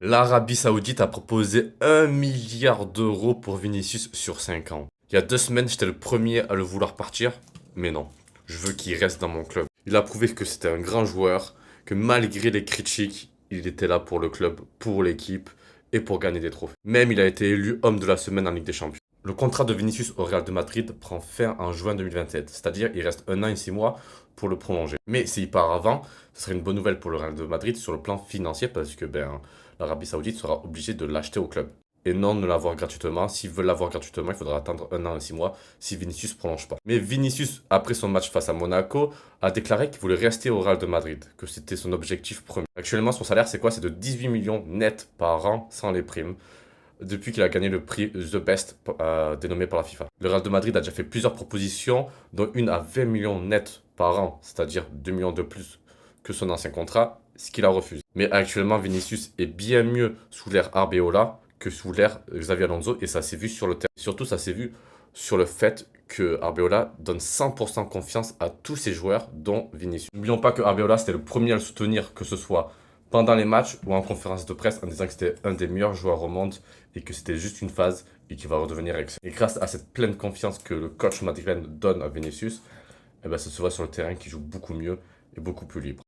L'Arabie Saoudite a proposé 1 milliard d'euros pour Vinicius sur 5 ans. Il y a 2 semaines, j'étais le premier à le vouloir partir, mais non, je veux qu'il reste dans mon club. Il a prouvé que c'était un grand joueur, que malgré les critiques, il était là pour le club, pour l'équipe et pour gagner des trophées. Même il a été élu homme de la semaine en Ligue des Champions. Le contrat de Vinicius au Real de Madrid prend fin en juin 2027, c'est-à-dire il reste 1 an et 6 mois pour le prolonger. Mais s'il part avant, ce serait une bonne nouvelle pour le Real de Madrid sur le plan financier parce que l'Arabie Saoudite sera obligée de l'acheter au club. Et non de l'avoir gratuitement. S'ils veulent l'avoir gratuitement, il faudra attendre 1 an et 6 mois si Vinicius ne prolonge pas. Mais Vinicius, après son match face à Monaco, a déclaré qu'il voulait rester au Real de Madrid, que c'était son objectif premier. Actuellement, son salaire, c'est quoi? C'est de 18 millions net par an sans les primes depuis qu'il a gagné le prix The Best dénommé par la FIFA. Le Real de Madrid a déjà fait plusieurs propositions, dont une à 20 millions net par an, c'est-à-dire 2 millions de plus que son ancien contrat, ce qu'il a refusé. Mais actuellement, Vinicius est bien mieux sous l'ère Arbeloa que sous l'ère Xavi Alonso, et ça s'est vu sur le terrain. Surtout, ça s'est vu sur le fait que Arbeloa donne 100% confiance à tous ses joueurs, dont Vinicius. N'oublions pas que Arbeloa, c'était le premier à le soutenir, que ce soit pendant les matchs ou en conférence de presse, en disant que c'était un des meilleurs joueurs au monde et que c'était juste une phase et qu'il va redevenir excellent. Et grâce à cette pleine confiance que le coach madrilène donne à Vinicius, ça se voit sur le terrain qu'il joue beaucoup mieux et beaucoup plus libre.